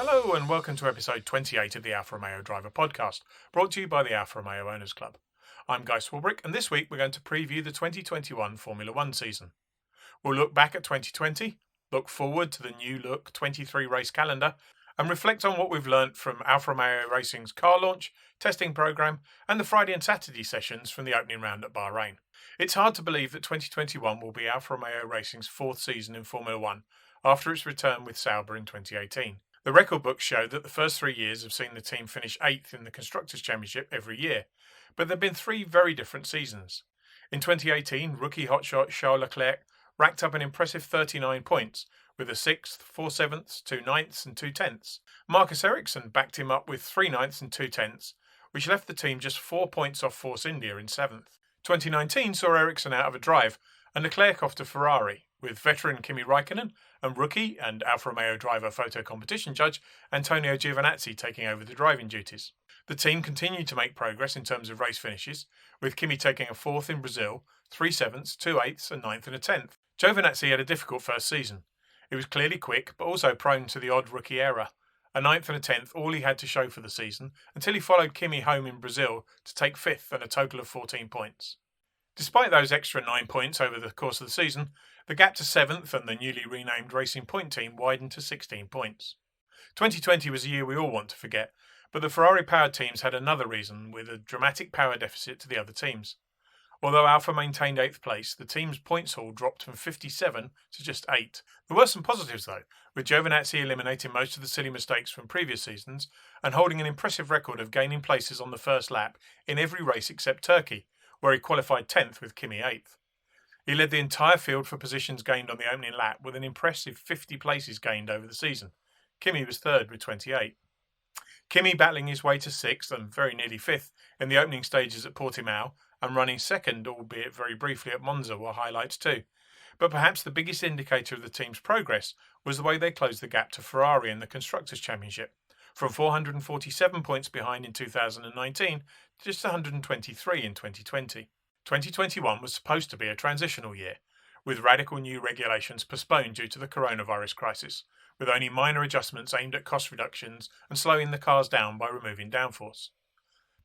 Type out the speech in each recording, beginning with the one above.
Hello and welcome to episode 28 of the Alfa Romeo Driver Podcast, brought to you by the Alfa Romeo Owners Club. I'm Guy Swarbrick, and this week we're going to preview the 2021 Formula One season. We'll look back at 2020, look forward to the new look 23 race calendar, and reflect on what we've learnt from Alfa Romeo Racing's car launch, testing programme, and the Friday and Saturday sessions from the opening round at Bahrain. It's hard to believe that 2021 will be Alfa Romeo Racing's fourth season in Formula One after its return with Sauber in 2018. The record books show that the first 3 years have seen the team finish 8th in the Constructors' Championship every year, but there have been 3 very different seasons. In 2018, rookie hotshot Charles Leclerc racked up an impressive 39 points, with a 6th, 4 7ths, 2 9ths and 2 10ths. Marcus Ericsson backed him up with 3 9ths and 2 10ths, which left the team just 4 points off Force India in 7th. 2019 saw Ericsson out of a drive and Leclerc off to Ferrari, with veteran Kimi Raikkonen and rookie and Alfa Romeo driver photo competition judge Antonio Giovinazzi taking over the driving duties. The team continued to make progress in terms of race finishes, with Kimi taking a 4th in Brazil, 3 7ths, 2 8ths and 9th and a 10th. Giovinazzi had a difficult first season. He was clearly quick, but also prone to the odd rookie error. A 9th and a 10th all he had to show for the season, until he followed Kimi home in Brazil to take 5th and a total of 14 points. Despite those extra 9 points over the course of the season, the gap to 7th and the newly renamed Racing Point team widened to 16 points. 2020 was a year we all want to forget, but the Ferrari-powered teams had another reason, with a dramatic power deficit to the other teams. Although Alfa maintained 8th place, the team's points haul dropped from 57 to just 8. There were some positives though, with Giovinazzi eliminating most of the silly mistakes from previous seasons and holding an impressive record of gaining places on the first lap in every race except Turkey, where he qualified 10th with Kimi 8th. He led the entire field for positions gained on the opening lap with an impressive 50 places gained over the season. Kimi was 3rd with 28. Kimi battling his way to 6th and very nearly 5th in the opening stages at Portimao and running 2nd, albeit very briefly, at Monza were highlights too. But perhaps the biggest indicator of the team's progress was the way they closed the gap to Ferrari in the Constructors' Championship, from 447 points behind in 2019 to just 123 in 2020. 2021 was supposed to be a transitional year, with radical new regulations postponed due to the coronavirus crisis, with only minor adjustments aimed at cost reductions and slowing the cars down by removing downforce.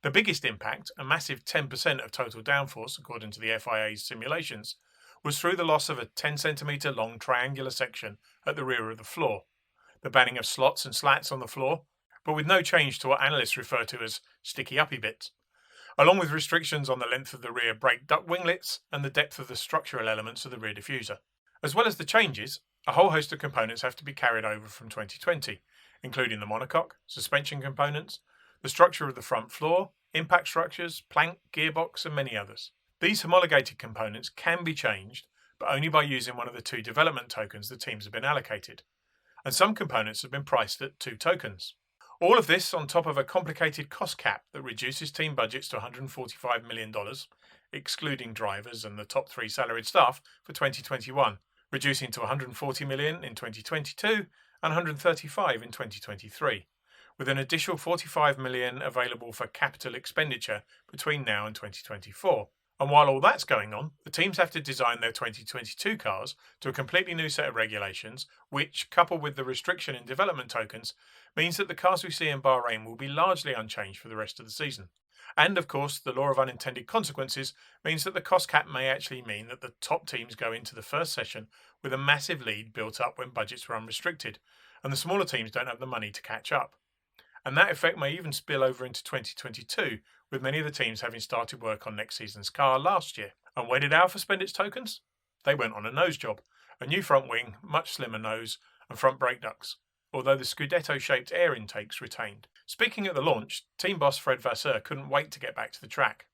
The biggest impact, a massive 10% of total downforce according to the FIA's simulations, was through the loss of a 10cm long triangular section at the rear of the floor, the banning of slots and slats on the floor, but with no change to what analysts refer to as sticky-uppy bits, along with restrictions on the length of the rear brake duct winglets and the depth of the structural elements of the rear diffuser. As well as the changes, a whole host of components have to be carried over from 2020, including the monocoque, suspension components, the structure of the front floor, impact structures, plank, gearbox and many others. These homologated components can be changed, but only by using one of the 2 development tokens the teams have been allocated, and some components have been priced at 2 tokens. All of this on top of a complicated cost cap that reduces team budgets to $145 million, excluding drivers and the top 3 salaried staff, for 2021, reducing to $140 million in 2022 and $135 in 2023, with an additional $45 million available for capital expenditure between now and 2024. And while all that's going on, the teams have to design their 2022 cars to a completely new set of regulations, which, coupled with the restriction in development tokens, means that the cars we see in Bahrain will be largely unchanged for the rest of the season. And, of course, the law of unintended consequences means that the cost cap may actually mean that the top teams go into the first session with a massive lead built up when budgets were unrestricted, and the smaller teams don't have the money to catch up. And that effect may even spill over into 2022, with many of the teams having started work on next season's car last year. And where did Alfa spend its tokens? They went on a nose job, a new front wing, much slimmer nose, and front brake ducts, although the Scudetto-shaped air intakes retained. Speaking at the launch, team boss Fed Vasseur couldn't wait to get back to the track.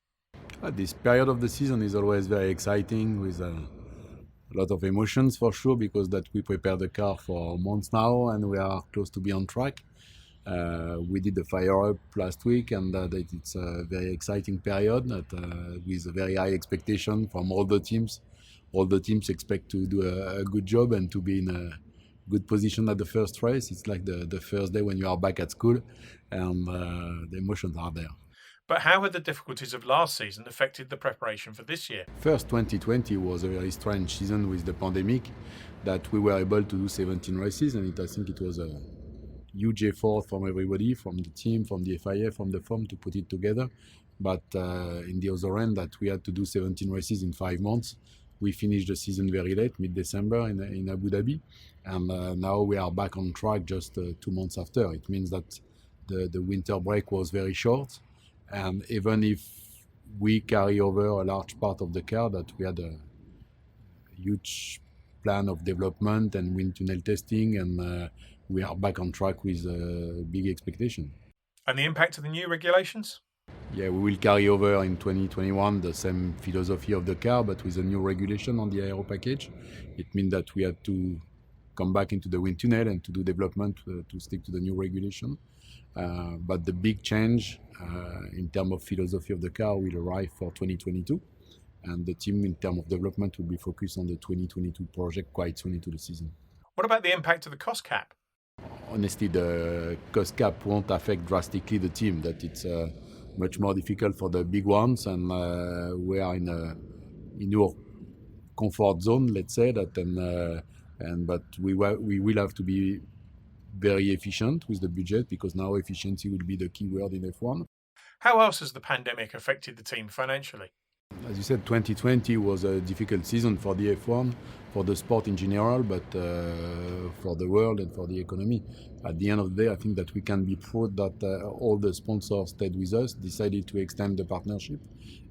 This period of the season is always very exciting, with a lot of emotions for sure, because that we prepare the car for months now and we are close to be on track. We did the fire up last week, and it's a very exciting period with a very high expectation from all the teams. All the teams expect to do a good job and to be in a good position at the first race. It's like the first day when you are back at school, and the emotions are there. But how had the difficulties of last season affected the preparation for this year? First, 2020 was a very strange season with the pandemic, that we were able to do 17 races, and I think it was huge effort from everybody, from the team, from the FIA, from the FOM to put it together. But in the other end, that we had to do 17 races in 5 months. We finished the season very late, mid-December in Abu Dhabi. And now we are back on track just 2 months after. It means that the winter break was very short. And even if we carry over a large part of the car, that we had a huge plan of development and wind tunnel testing, and we are back on track with big expectation. And the impact of the new regulations? Yeah, we will carry over in 2021 the same philosophy of the car, but with a new regulation on the aero package. It means that we had to come back into the wind tunnel and to do development to stick to the new regulation. But the big change in terms of philosophy of the car will arrive for 2022. And the team in terms of development will be focused on the 2022 project quite soon into the season. What about the impact of the cost cap? Honestly, the cost cap won't affect drastically the team. That it's much more difficult for the big ones, and we are in our comfort zone, let's say that. But we will have to be very efficient with the budget, because now efficiency will be the key word in F1. How else has the pandemic affected the team financially? As you said, 2020 was a difficult season for the F1, for the sport in general, but for the world and for the economy. At the end of the day, I think that we can be proud that all the sponsors stayed with us, decided to extend the partnership,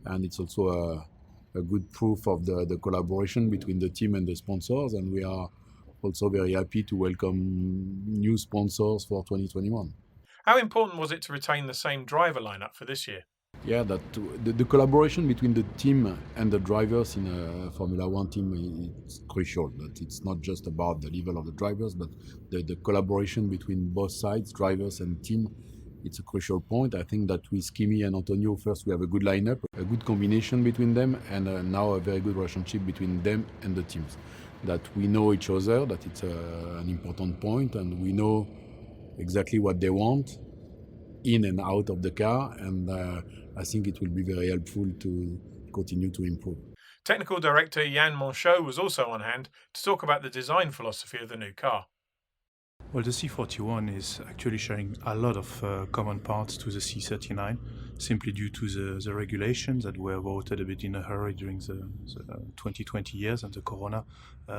and it's also a good proof of the collaboration between the team and the sponsors, and we are also very happy to welcome new sponsors for 2021. How important was it to retain the same driver lineup for this year? Yeah, that the collaboration between the team and the drivers in a Formula One team is crucial. That it's not just about the level of the drivers, but the collaboration between both sides, drivers and team, it's a crucial point. I think that with Kimi and Antonio, first we have a good lineup, a good combination between them, and now a very good relationship between them and the teams. That we know each other, that it's an important point, and we know exactly what they want in and out of the car, and I think it will be very helpful to continue to improve. Technical director Jan Monchaux was also on hand to talk about the design philosophy of the new car. Well, the C41 is actually sharing a lot of common parts to the C39, simply due to the regulations that were voted a bit in a hurry during the 2020 years and the corona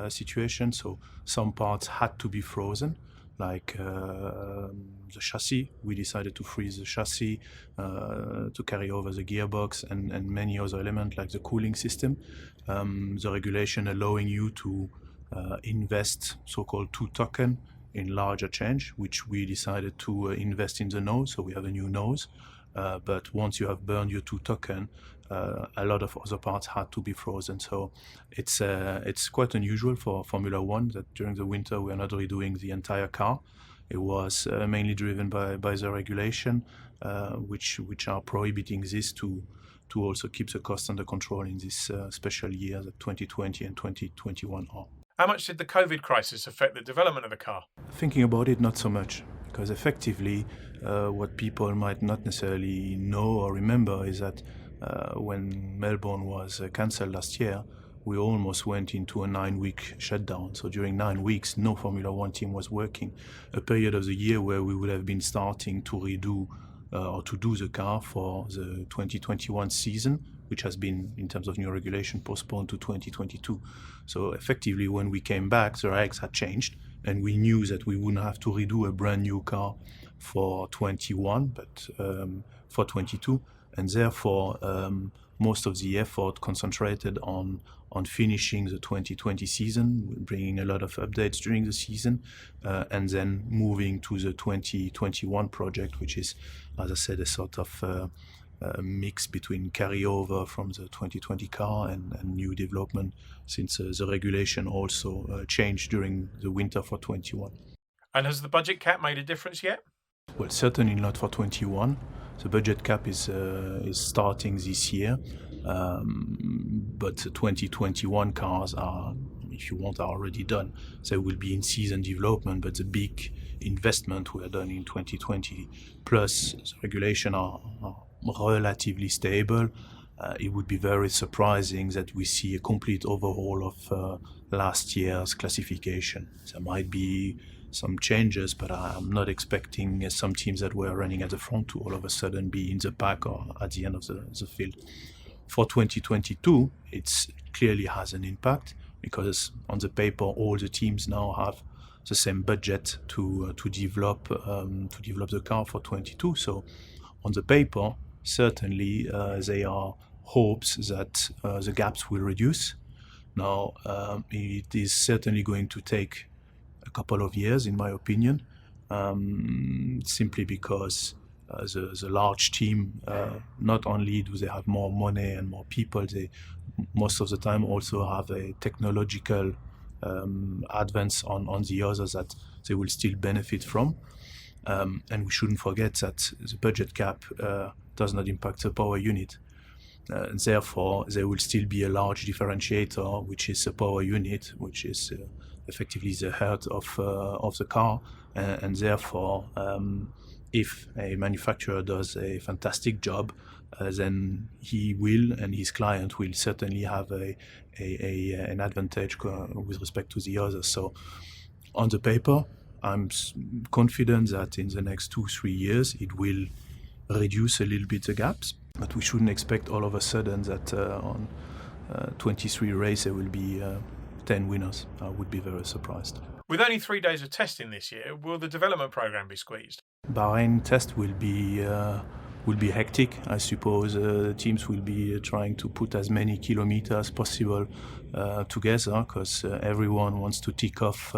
situation. So some parts had to be frozen, like the chassis. We decided to freeze the chassis to carry over the gearbox and many other elements like the cooling system. The regulation allowing you to invest so-called 2 token in larger change, which we decided to invest in the nose, so we have a new nose. But once you have burned your 2 token, a lot of other parts had to be frozen. So it's quite unusual for Formula One that during the winter we are not redoing the entire car. It was mainly driven by the regulation, which are prohibiting this to also keep the cost under control in this special year that 2020 and 2021 are. How much did the COVID crisis affect the development of the car? Thinking about it, not so much, because effectively what people might not necessarily know or remember is that when Melbourne was cancelled last year, we almost went into a 9-week shutdown. So during 9 weeks, no Formula One team was working. A period of the year where we would have been starting to redo or to do the car for the 2021 season, which has been, in terms of new regulation, postponed to 2022. So effectively, when we came back, the regs had changed, and we knew that we wouldn't have to redo a brand new car for 21, but for 22. And therefore, most of the effort concentrated on finishing the 2020 season, bringing a lot of updates during the season, and then moving to the 2021 project, which is, as I said, a sort of mix between carryover from the 2020 car and new development, since the regulation also changed during the winter for 21. And has the budget cap made a difference yet? Well, certainly not for 21. The budget cap is starting this year, but the 2021 cars are, if you want, are already done. They will be in season development, but the big investment were done in 2020. Plus, the regulation are relatively stable. It would be very surprising that we see a complete overhaul of last year's classification. There might be some changes, but I'm not expecting some teams that were running at the front to all of a sudden be in the back or at the end of the field. For 2022, it clearly has an impact because on the paper, all the teams now have the same budget to develop the car for 22. So on the paper, certainly there are hopes that the gaps will reduce. Now, it is certainly going to take a couple of years, in my opinion, simply because the large team, not only do they have more money and more people, they most of the time also have a technological advance on the others that they will still benefit from. And we shouldn't forget that the budget cap does not impact the power unit. And therefore, there will still be a large differentiator, which is the power unit, which is effectively the heart of the car. And therefore, if a manufacturer does a fantastic job, then he will and his client will certainly have an advantage with respect to the others. So on the paper, I'm confident that in the next 2-3 years, it will reduce a little bit the gaps. But we shouldn't expect all of a sudden that on 23 races there will be 10 winners. I would be very surprised. With only 3 days of testing this year, will the development program be squeezed? Bahrain test will be hectic. I suppose teams will be trying to put as many kilometers as possible together because everyone wants to tick off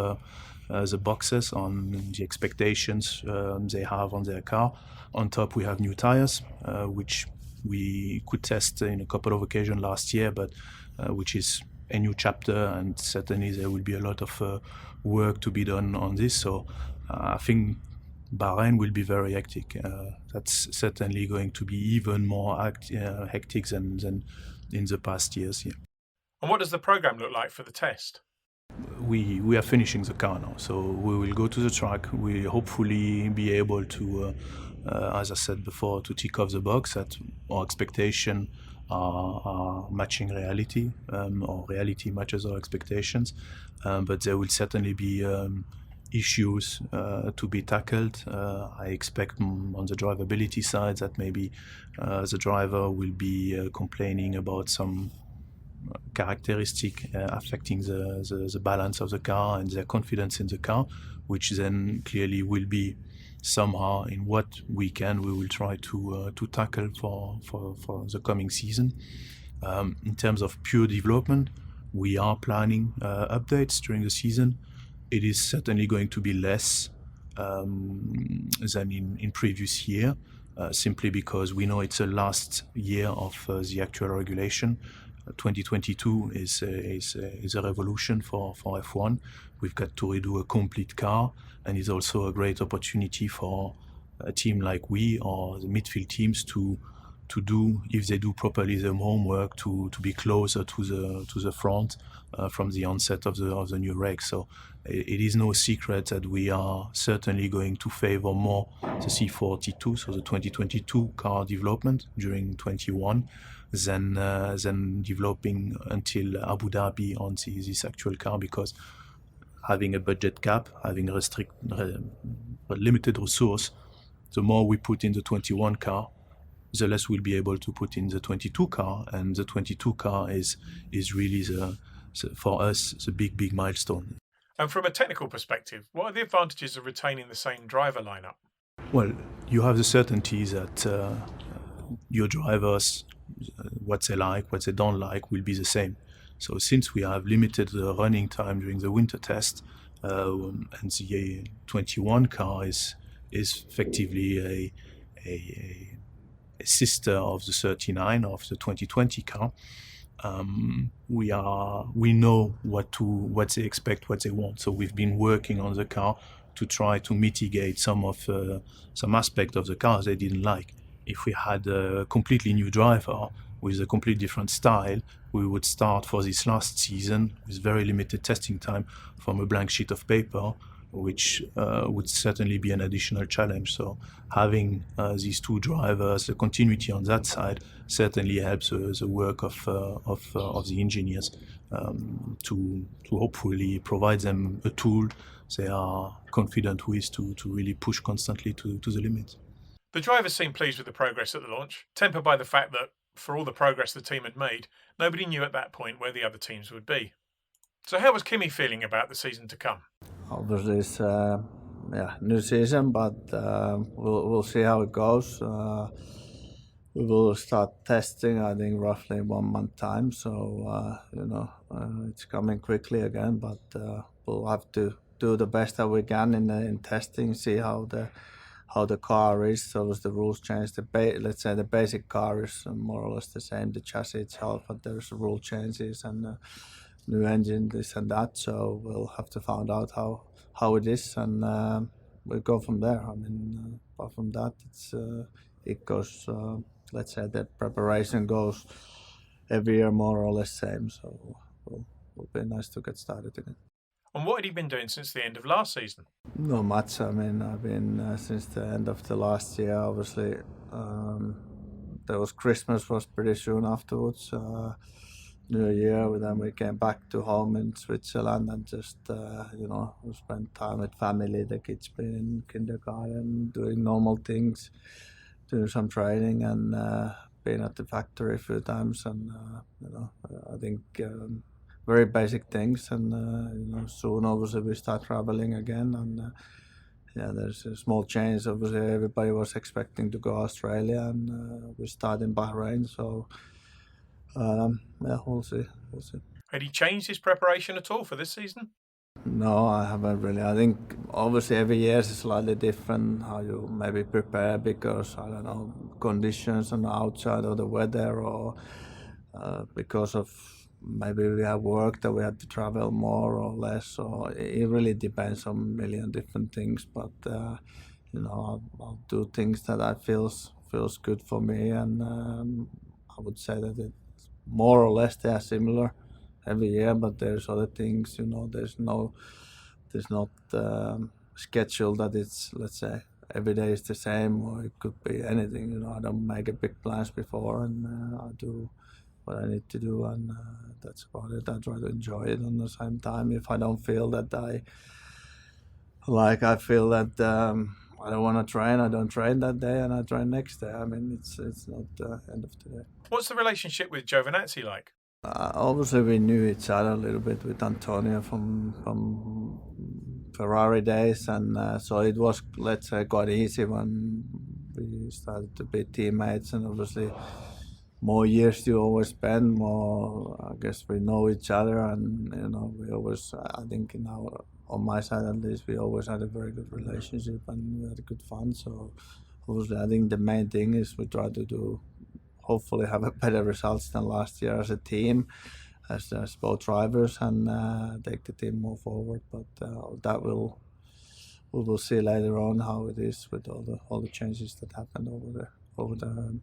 the boxes on the expectations they have on their car. On top, we have new tires, which we could test in a couple of occasions last year, but which is a new chapter, and certainly there will be a lot of work to be done on this. So I think Bahrain will be very hectic. That's certainly going to be even more hectic than in the past years. Yeah. And what does the program look like for the test? We are finishing the car now, so we will go to the track. We hopefully be able to, as I said before, to tick off the box that our expectation are matching reality, or reality matches our expectations. But there will certainly be issues to be tackled. I expect on the drivability side that maybe the driver will be complaining about some characteristic affecting the balance of the car and their confidence in the car, which then clearly will be somehow in what we will try to tackle for the coming season. In terms of pure development, we are planning updates during the season. It is certainly going to be less than in previous year, simply because we know it's the last year of the actual regulation. 2022 is a revolution for F1. We've got to redo a complete car, and it's also a great opportunity for a team like we or the midfield teams to do, if they do properly their homework, to be closer to the front from the onset of the new reg. So it is no secret that we are certainly going to favor more the C42, so the 2022 car development during 21, than developing until Abu Dhabi on this actual car, because having a budget cap, having a limited resource, the more we put in the 21 car, the less we'll be able to put in the 22 car, and the 22 car is really for us the big milestone. And from a technical perspective, what are the advantages of retaining the same driver lineup? Well, you have the certainty that your drivers, what they like, what they don't like, will be the same. So since we have limited running time during the winter test, and the 21 car is effectively a sister of the 39 of the 2020 car, we know what they expect, what they want. So we've been working on the car to try to mitigate some aspect of the car they didn't like. If we had a completely new driver with a completely different style, we would start for this last season with very limited testing time from a blank sheet of paper, which would certainly be an additional challenge. So having these two drivers, the continuity on that side, certainly helps the work of the engineers to hopefully provide them a tool they are confident with to really push constantly to the limit. The drivers seemed pleased with the progress at the launch, tempered by the fact that, for all the progress the team had made, nobody knew at that point where the other teams would be. So how was Kimi feeling about the season to come? Obviously, it's new season, but we'll see how it goes. We will start testing, I think, roughly in 1 month time. So it's coming quickly again, but we'll have to do the best that we can in testing, see how the car is. So as the rules change, let's say the basic car is more or less the same, the chassis itself, but there's rule changes and new engine, this and that. So we'll have to find out how it is, and we'll go from there. I mean, apart from that, it goes. Let's say the preparation goes every year more or less same. So it'll be nice to get started again. And what had he been doing since the end of last season? Not much. I mean, I've been since the end of the last year. Obviously, there was Christmas was pretty soon afterwards. New Year, then we came back to home in Switzerland and just we spent time with family. The kids been in kindergarten, doing normal things, doing some training, and been at the factory a few times. And I think very basic things. And soon, obviously, we start traveling again. And there's a small change. Obviously, everybody was expecting to go to Australia, and we start in Bahrain. So. We'll see. Had he changed his preparation at all for this season? No, I haven't really. I think obviously every year is slightly different how you maybe prepare because, I don't know, conditions on the outside or the weather or because of maybe we have work that we had to travel more or less. So it really depends on a million different things. But, I'll do things that I feels good for me, and I would say that it more or less they are similar every year, but there's other things, there's not schedule that it's, let's say, every day is the same, or it could be anything, I don't make a big plans before, and I do what I need to do, and that's about it. I try to enjoy it on the same time. If I don't feel that I feel that I don't want to train, I don't train that day, and I train next day. I mean, it's not the end of the day. What's the relationship with Giovinazzi like? Obviously, we knew each other a little bit with Antonio from Ferrari days, and so it was, let's say, quite easy when we started to be teammates. And obviously, more years you always spend, more, I guess, we know each other, and we always, I think, on my side at least, we always had a very good relationship and we had good fun. So obviously, I think the main thing is we try to hopefully have a better results than last year as a team, as both drivers, and take the team more forward. But that we will see later on how it is with all the changes that happened over the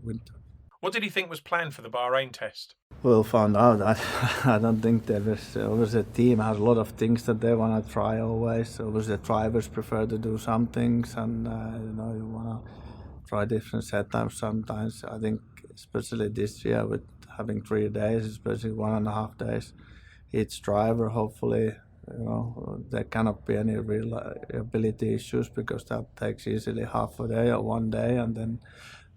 winter. What did he think was planned for the Bahrain test? We'll find out. I don't think there was. Obviously, the team has a lot of things that they want to try always. Obviously, the drivers prefer to do some things, and you want to try different setups sometimes. I think, especially this year with having 3 days, especially 1.5 days each driver. Hopefully, there cannot be any reliability issues because that takes easily half a day or 1 day, and then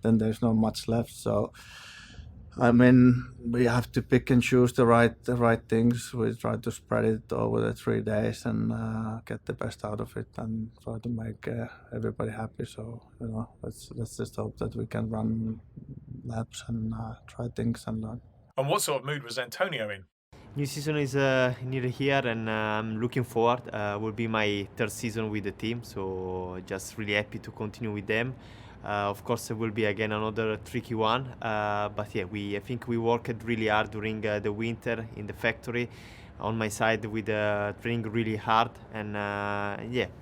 there's not much left. So, I mean, we have to pick and choose the right things. We try to spread it over the 3 days and get the best out of it and try to make everybody happy. So, let's just hope that we can run laps and try things and learn. And what sort of mood was Antonio in? New season is nearly here, and I'm looking forward. Will be my 3rd season with the team, so just really happy to continue with them. Of course, it will be again another tricky one, but yeah, I think we worked really hard during the winter in the factory. On my side, with training really hard, and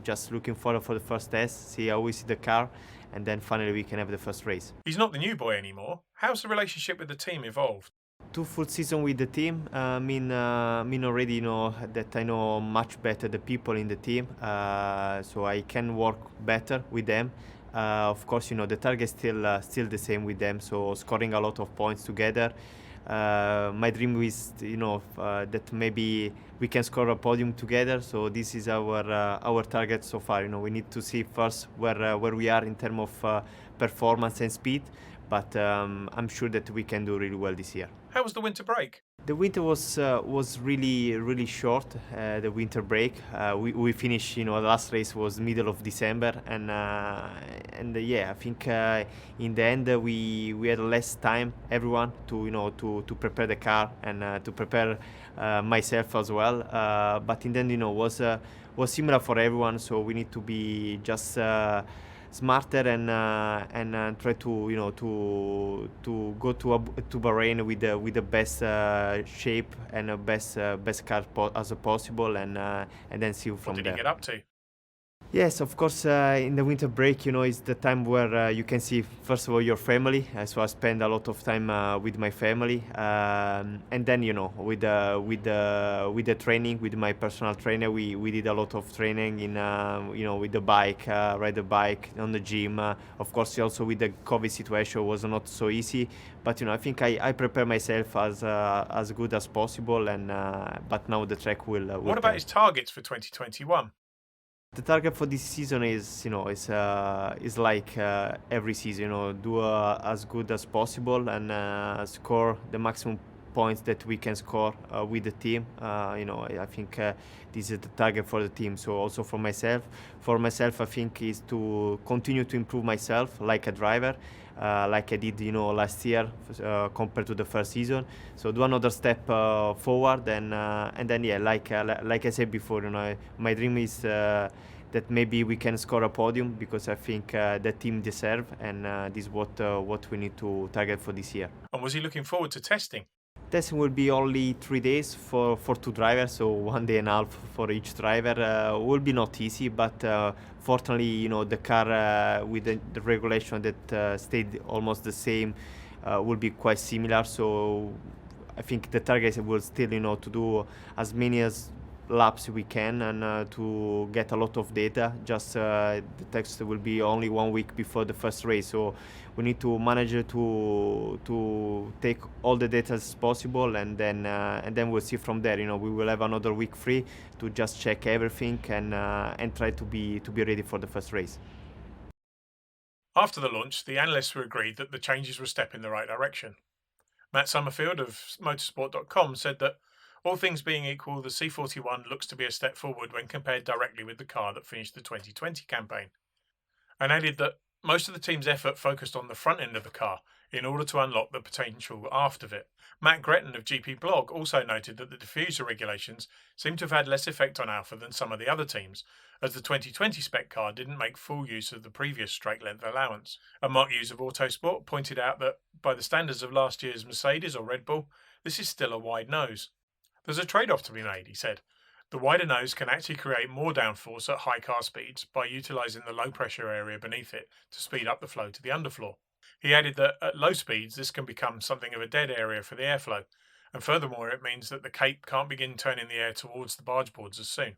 just looking forward for the first test, see how we see the car, and then finally we can have the first race. He's not the new boy anymore. How's the relationship with the team evolved? 2 full seasons with the team mean already that I know much better the people in the team, so I can work better with them. Of course, the target is still the same with them, so scoring a lot of points together. My dream is, that maybe we can score a podium together. So this is our target so far. We need to see first where we are in terms of performance and speed. But I'm sure that we can do really well this year. How was the winter break? The winter was really short. The winter break. We finished. The last race was middle of December, and yeah, I think in the end we had less time, everyone, to prepare the car and to prepare myself as well. But in the end, was similar for everyone. So we need to be just smarter and try to go to Bahrain with the best shape and best car as possible, and then see from What did there. you get up to? Yes, of course. In the winter break, is the time where you can see first of all your family. So I spend a lot of time with my family, and then with the training with my personal trainer, we did a lot of training in with the bike, ride the bike on the gym. Of course, also with the COVID situation was not so easy, but I think I prepare myself as good as possible, and but now the track will. What about his targets for 2021? The target for this season is like every season, do as good as possible and score the maximum points that we can score with the team. I think this is the target for the team. So also for myself, I think is to continue to improve myself like a driver, like I did, last year compared to the first season. So do another step forward, and then yeah, like I said before, my dream is that maybe we can score a podium, because I think the team deserve, and this is what we need to target for this year. And was he looking forward to testing? Testing will be only 3 days for two drivers, so 1 day and a half for each driver. Will be not easy, but fortunately, the car with the regulation that stayed almost the same will be quite similar. So I think the target will still, to do as many as laps we can, and to get a lot of data. Just the test will be only 1 week before the first race, so we need to manage to take all the data as possible, and then we'll see from there. We will have another week free to just check everything and try to be ready for the first race. After the launch, the analysts were agreed that the changes were a step in the right direction. Matt Summerfield of motorsport.com said that all things being equal, the C41 looks to be a step forward when compared directly with the car that finished the 2020 campaign, and added that most of the team's effort focused on the front end of the car in order to unlock the potential aft of it. Matt Gretton of GP Blog also noted that the diffuser regulations seem to have had less effect on Alfa than some of the other teams, as the 2020 spec car didn't make full use of the previous straight length allowance. And Mark Hughes of Autosport pointed out that by the standards of last year's Mercedes or Red Bull, this is still a wide nose. There's a trade-off to be made, he said. The wider nose can actually create more downforce at high car speeds by utilising the low pressure area beneath it to speed up the flow to the underfloor. He added that at low speeds this can become something of a dead area for the airflow, and furthermore it means that the cape can't begin turning the air towards the barge boards as soon.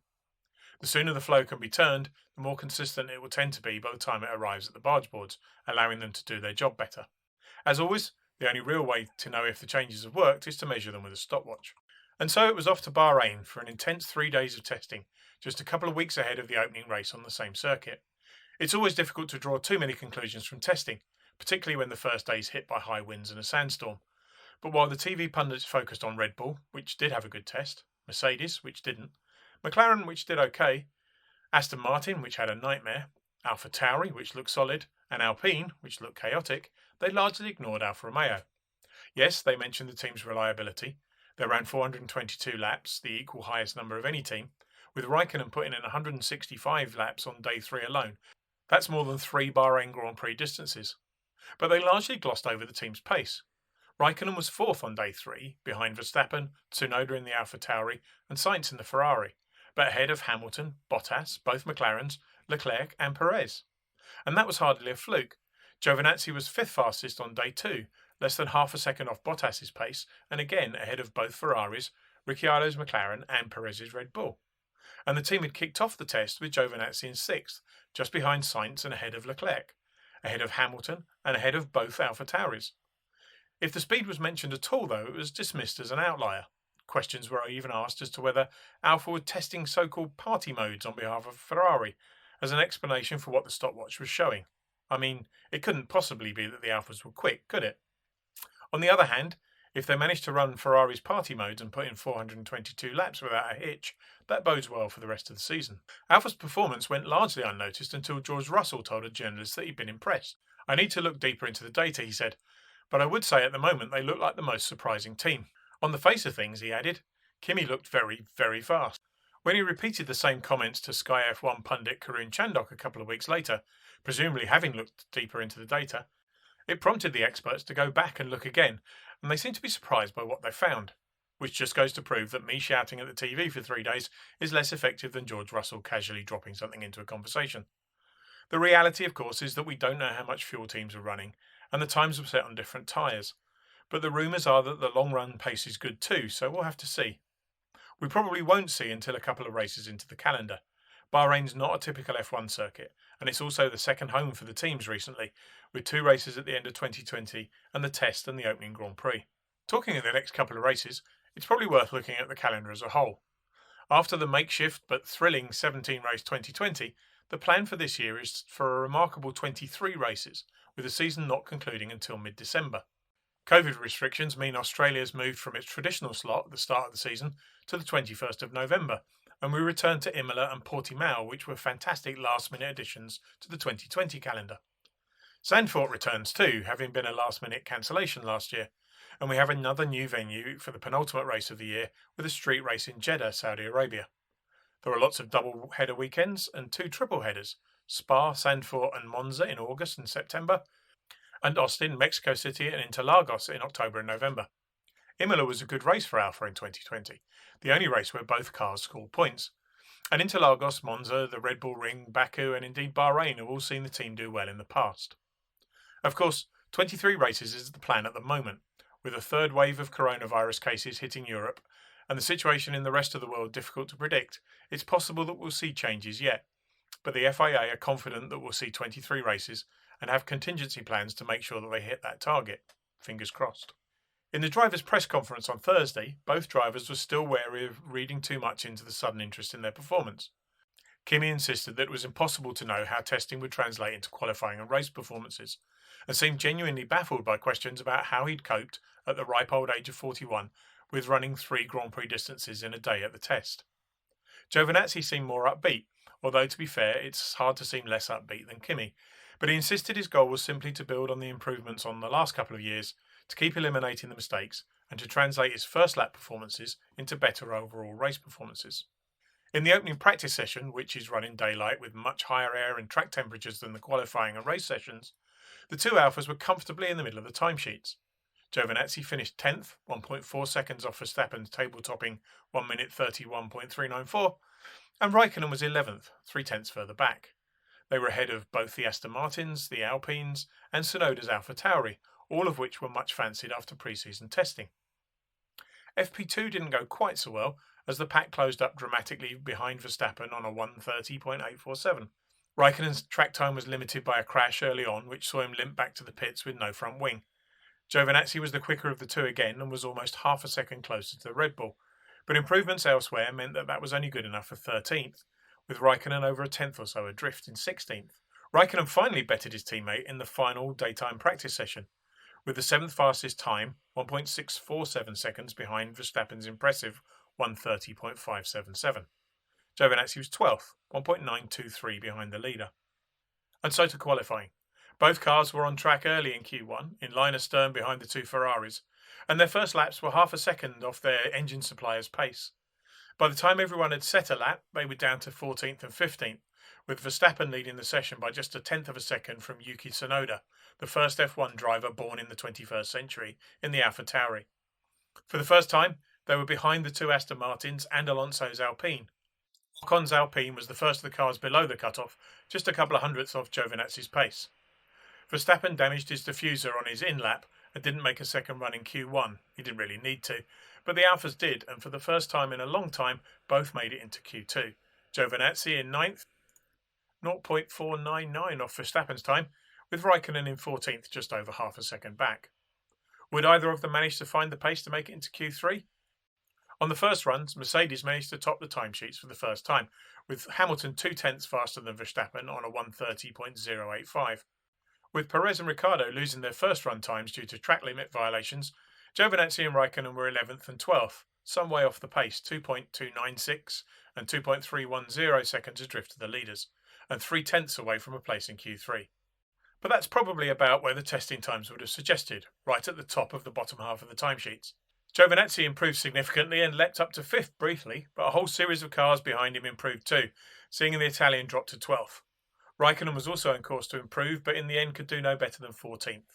The sooner the flow can be turned, the more consistent it will tend to be by the time it arrives at the barge boards, allowing them to do their job better. As always, the only real way to know if the changes have worked is to measure them with a stopwatch. And so it was off to Bahrain for an intense 3 days of testing, just a couple of weeks ahead of the opening race on the same circuit. It's always difficult to draw too many conclusions from testing, particularly when the first day is hit by high winds and a sandstorm. But while the TV pundits focused on Red Bull, which did have a good test, Mercedes, which didn't, McLaren, which did okay, Aston Martin, which had a nightmare, Alfa Tauri, which looked solid, and Alpine, which looked chaotic, they largely ignored Alfa Romeo. Yes, they mentioned the team's reliability. They ran 422 laps, the equal highest number of any team, with Raikkonen putting in 165 laps on day 3 alone. That's more than 3 Bahrain Grand Prix distances. But they largely glossed over the team's pace. Raikkonen was 4th on day 3, behind Verstappen, Tsunoda in the Alfa Tauri, and Sainz in the Ferrari, but ahead of Hamilton, Bottas, both McLarens, Leclerc and Perez. And that was hardly a fluke. Giovinazzi was 5th fastest on day 2, less than half a second off Bottas's pace, and again ahead of both Ferraris, Ricciardo's McLaren and Perez's Red Bull. And the team had kicked off the test with Giovinazzi in 6th, just behind Sainz and ahead of Leclerc, ahead of Hamilton and ahead of both Alfa Tauris. If the speed was mentioned at all, though, it was dismissed as an outlier. Questions were even asked as to whether Alfa were testing so-called party modes on behalf of Ferrari as an explanation for what the stopwatch was showing. I mean, it couldn't possibly be that the Alfas were quick, could it? On the other hand, if they managed to run Ferrari's party modes and put in 422 laps without a hitch, that bodes well for the rest of the season. Alfa's performance went largely unnoticed until George Russell told a journalist that he'd been impressed. "I need to look deeper into the data," he said, "but I would say at the moment they look like the most surprising team." On the face of things, he added, Kimi looked very, very fast. When he repeated the same comments to Sky F1 pundit Karun Chandhok a couple of weeks later, presumably having looked deeper into the data, it prompted the experts to go back and look again, and they seemed to be surprised by what they found, which just goes to prove that me shouting at the TV for 3 days is less effective than George Russell casually dropping something into a conversation. The reality, of course, is that we don't know how much fuel teams are running, and the times are set on different tyres. But the rumours are that the long-run pace is good too, so we'll have to see. We probably won't see until a couple of races into the calendar. Bahrain's not a typical F1 circuit, and it's also the second home for the teams recently, with 2 races at the end of 2020 and the test and the opening Grand Prix. Talking of the next couple of races, it's probably worth looking at the calendar as a whole. After the makeshift but thrilling 17-race 2020, the plan for this year is for a remarkable 23 races, with the season not concluding until mid-December. COVID restrictions mean Australia's moved from its traditional slot at the start of the season to the 21st of November, and we return to Imola and Portimao, which were fantastic last-minute additions to the 2020 calendar. Zandvoort returns too, having been a last-minute cancellation last year, and we have another new venue for the penultimate race of the year with a street race in Jeddah, Saudi Arabia. There are lots of double-header weekends and 2 triple-headers, Spa, Zandvoort and Monza in August and September, and Austin, Mexico City and Interlagos in October and November. Imola was a good race for Alfa in 2020, the only race where both cars scored points. And Interlagos, Monza, the Red Bull Ring, Baku and indeed Bahrain have all seen the team do well in the past. Of course, 23 races is the plan at the moment, with a third wave of coronavirus cases hitting Europe and the situation in the rest of the world difficult to predict. It's possible that we'll see changes yet, but the FIA are confident that we'll see 23 races and have contingency plans to make sure that they hit that target. Fingers crossed. In the drivers' press conference on Thursday, both drivers were still wary of reading too much into the sudden interest in their performance. Kimi insisted that it was impossible to know how testing would translate into qualifying and race performances, and seemed genuinely baffled by questions about how he'd coped at the ripe old age of 41 with running 3 Grand Prix distances in a day at the test. Giovinazzi seemed more upbeat, although to be fair, it's hard to seem less upbeat than Kimi, but he insisted his goal was simply to build on the improvements on the last couple of years, to keep eliminating the mistakes, and to translate his first lap performances into better overall race performances. In the opening practice session, which is run in daylight with much higher air and track temperatures than the qualifying and race sessions, the 2 Alfas were comfortably in the middle of the timesheets. Giovinazzi finished 10th, 1.4 seconds off Verstappen's table-topping 1 minute 31.394, and Raikkonen was 11th, 3/10 further back. They were ahead of both the Aston Martins, the Alpines, and Tsunoda's Alpha Tauri, all of which were much fancied after pre-season testing. FP2 didn't go quite so well, as the pack closed up dramatically behind Verstappen on a 1:30.847. Raikkonen's track time was limited by a crash early on, which saw him limp back to the pits with no front wing. Giovinazzi was the quicker of the 2 again and was almost half a second closer to the Red Bull, but improvements elsewhere meant that was only good enough for 13th, with Raikkonen over a 10th or so adrift in 16th. Raikkonen finally bettered his teammate in the final daytime practice session, with the 7th fastest time 1.647 seconds behind Verstappen's impressive 1:30.577. Giovinazzi was 12th, 1.923 behind the leader. And so to qualifying. Both cars were on track early in Q1, in line astern behind the 2 Ferraris, and their first laps were half a second off their engine supplier's pace. By the time everyone had set a lap, they were down to 14th and 15th, with Verstappen leading the session by just a 10th of a second from Yuki Tsunoda, the first F1 driver born in the 21st century, in the Alfa Tauri. For the first time, they were behind the 2 Aston Martins and Alonso's Alpine. Ocon's Alpine was the first of the cars below the cutoff, just a couple of hundredths off Giovinazzi's pace. Verstappen damaged his diffuser on his in-lap and didn't make a second run in Q1. He didn't really need to, but the Alfas did, and for the first time in a long time, both made it into Q2. Giovinazzi in 9th, 0.499 off Verstappen's time, with Raikkonen in 14th, just over half a second back. Would either of them manage to find the pace to make it into Q3? On the first runs, Mercedes managed to top the timesheets for the first time, with Hamilton 2/10 faster than Verstappen on a 1:30.085. With Perez and Ricciardo losing their first run times due to track limit violations, Giovinazzi and Raikkonen were 11th and 12th, some way off the pace, 2.296 and 2.310 seconds adrift to the leaders, and 3/10 away from a place in Q3. But that's probably about where the testing times would have suggested, right at the top of the bottom half of the timesheets. Giovinazzi improved significantly and leapt up to 5th briefly, but a whole series of cars behind him improved too, seeing the Italian drop to 12th. Raikkonen was also on course to improve, but in the end could do no better than 14th.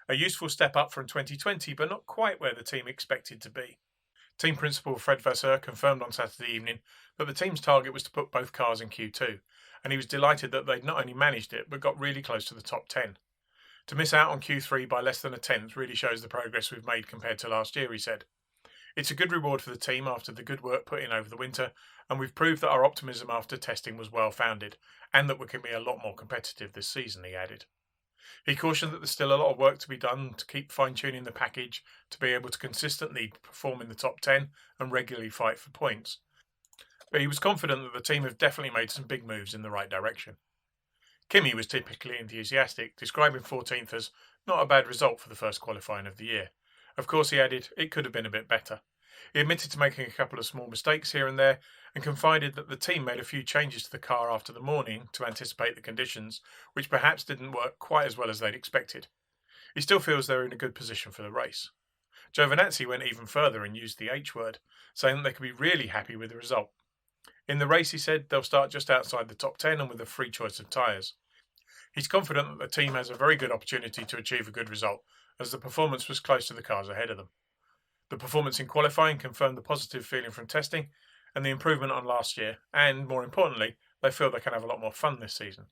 A useful step up from 2020, but not quite where the team expected to be. Team principal Fed Vasseur confirmed on Saturday evening that the team's target was to put both cars in Q2, and he was delighted that they'd not only managed it, but got really close to the top 10. To miss out on Q3 by less than a tenth really shows the progress we've made compared to last year, he said. It's a good reward for the team after the good work put in over the winter, and we've proved that our optimism after testing was well founded, and that we can be a lot more competitive this season, he added. He cautioned that there's still a lot of work to be done to keep fine-tuning the package to be able to consistently perform in the top 10 and regularly fight for points. But he was confident that the team have definitely made some big moves in the right direction. Kimi was typically enthusiastic, describing 14th as not a bad result for the first qualifying of the year. Of course, he added, it could have been a bit better. He admitted to making a couple of small mistakes here and there and confided that the team made a few changes to the car after the morning to anticipate the conditions, which perhaps didn't work quite as well as they'd expected. He still feels they're in a good position for the race. Giovinazzi went even further and used the H word, saying that they could be really happy with the result. In the race, he said, they'll start just outside the top 10 and with a free choice of tyres. He's confident that the team has a very good opportunity to achieve a good result, as the performance was close to the cars ahead of them. The performance in qualifying confirmed the positive feeling from testing and the improvement on last year, and, more importantly, they feel they can have a lot more fun this season.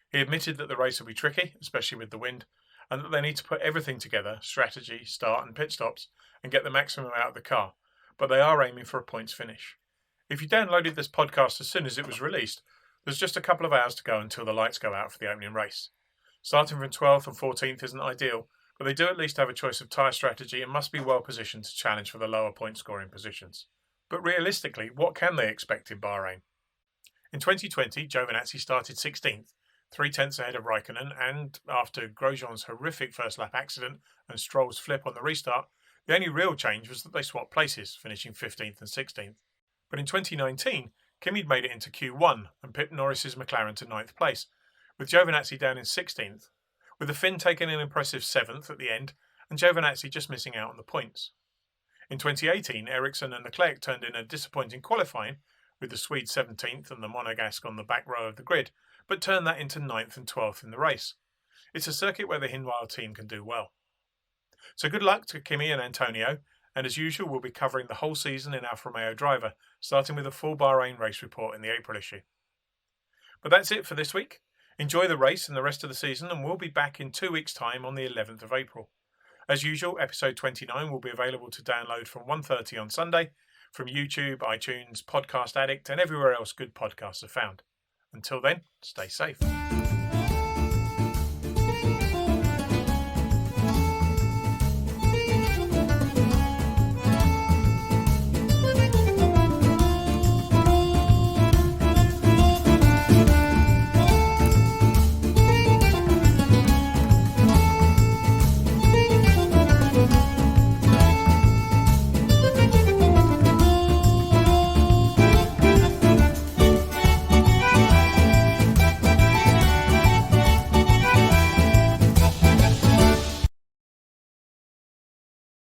He admitted that the race will be tricky, especially with the wind, and that they need to put everything together, strategy, start and pit stops, and get the maximum out of the car, but they are aiming for a points finish. If you downloaded this podcast as soon as it was released, there's just a couple of hours to go until the lights go out for the opening race. Starting from 12th and 14th isn't ideal, but they do at least have a choice of tyre strategy and must be well positioned to challenge for the lower point scoring positions. But realistically, what can they expect in Bahrain? In 2020, Giovinazzi started 16th, 3/10 ahead of Raikkonen, and after Grosjean's horrific first lap accident and Stroll's flip on the restart, the only real change was that they swapped places, finishing 15th and 16th. But in 2019, Kimi made it into Q1 and pipped Norris's McLaren to 9th place, with Giovinazzi down in 16th, with the Finn taking an impressive 7th at the end and Giovinazzi just missing out on the points. In 2018, Ericsson and Leclerc turned in a disappointing qualifying, with the Swede 17th and the Monegasque on the back row of the grid, but turned that into 9th and 12th in the race. It's a circuit where the Hinwil team can do well. So good luck to Kimi and Antonio, and as usual we'll be covering the whole season in Alfa Romeo Driver, starting with a full Bahrain race report in the April issue. But that's it for this week. Enjoy the race and the rest of the season, and we'll be back in 2 weeks' time on the 11th of April. As usual, episode 29 will be available to download from 1:30 on Sunday from YouTube, iTunes, Podcast Addict, and everywhere else good podcasts are found. Until then, stay safe.